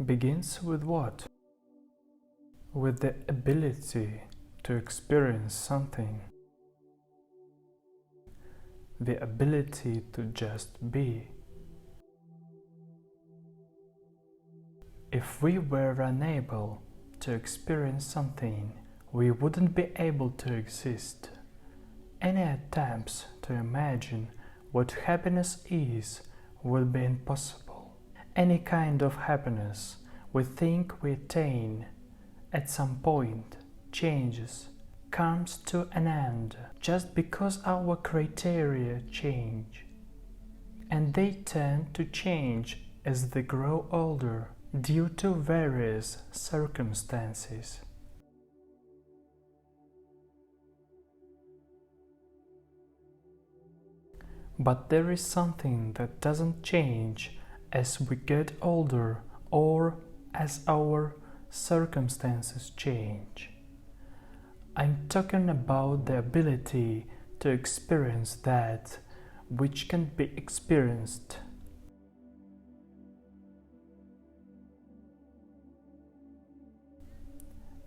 begins with what? With the ability to experience something. The ability to just be. If we were unable to experience something, we wouldn't be able to exist. Any attempts to imagine what happiness is will be impossible. Any kind of happiness we think we attain at some point changes, comes to an end just because our criteria change. And they tend to change as they grow older due to various circumstances. But there is something that doesn't change as we get older or as our circumstances change. I'm talking about the ability to experience that which can be experienced.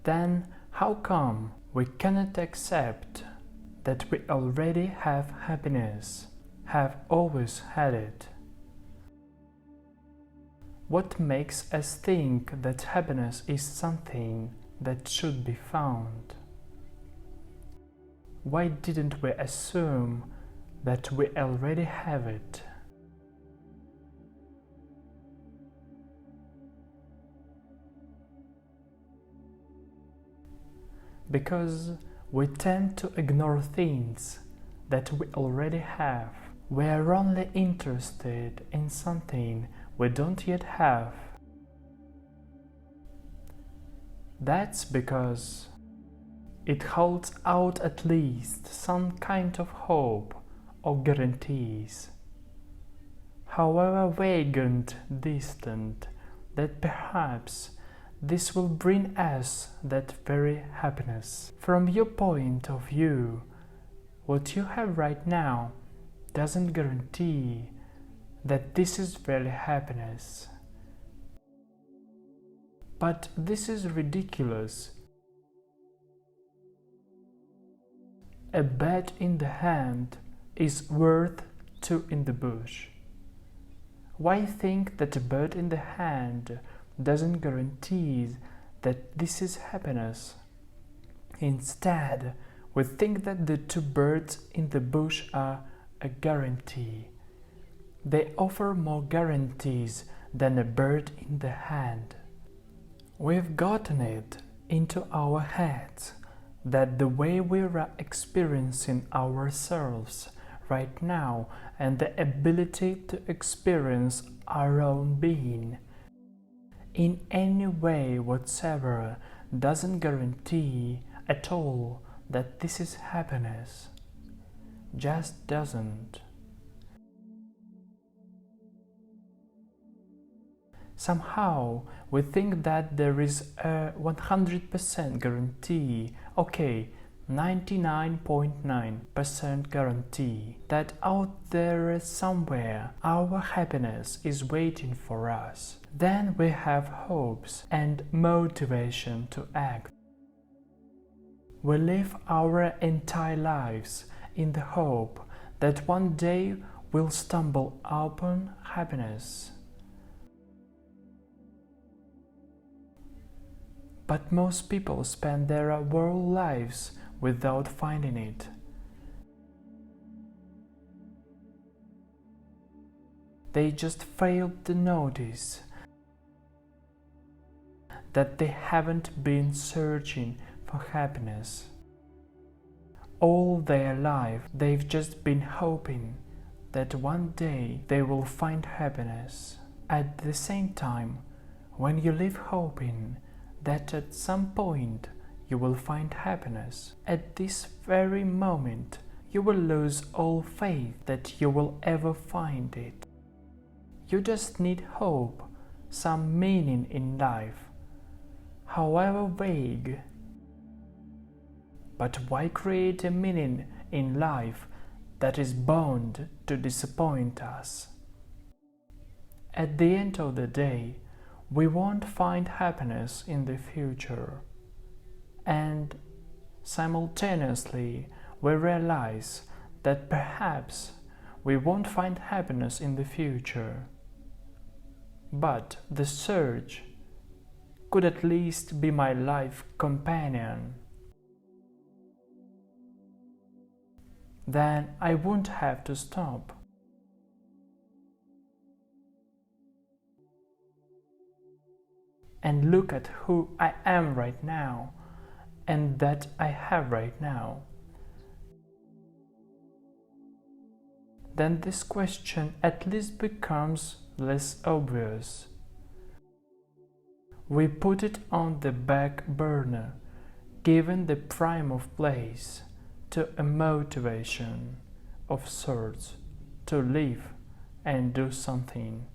Then how come we cannot accept that we already have happiness, have always had it? What makes us think that happiness is something that should be found? Why didn't we assume that we already have it? Because we tend to ignore things that we already have. We are only interested in something we don't yet have. That's because it holds out at least some kind of hope or guarantees, however vague and distant, that perhaps this will bring us that very happiness. From your point of view, what you have right now doesn't guarantee that this is very happiness. But this is ridiculous. A bat in the hand is worth two in the bush. Why think that a bird in the hand doesn't guarantee that this is happiness? Instead, we think that the two birds in the bush are a guarantee. They offer more guarantees than a bird in the hand. We've gotten it into our heads that the way we are experiencing ourselves right now and the ability to experience our own being in any way whatsoever doesn't guarantee at all that this is happiness. Just doesn't. Somehow we think that there is a 100% guarantee, okay, 99.9% guarantee that out there somewhere our happiness is waiting for us. Then we have hopes and motivation to act. We live our entire lives in the hope that one day we'll stumble upon happiness. But most people spend their whole lives without finding it. They just fail to notice that they haven't been searching for happiness. All their life they've just been hoping that one day they will find happiness. At the same time, when you live hoping that at some point you will find happiness, at this very moment you will lose all faith that you will ever find it. You just need hope, some meaning in life, however vague. But why create a meaning in life that is bound to disappoint us? At the end of the day, we won't find happiness in the future, and simultaneously we realize that perhaps we won't find happiness in the future, but the search could at least be my life companion. Then I won't have to stop. And look at who I am right now and that I have right now. Then this question at least becomes less obvious. We put it on the back burner, given the prime of place to a motivation of sorts to live and do something.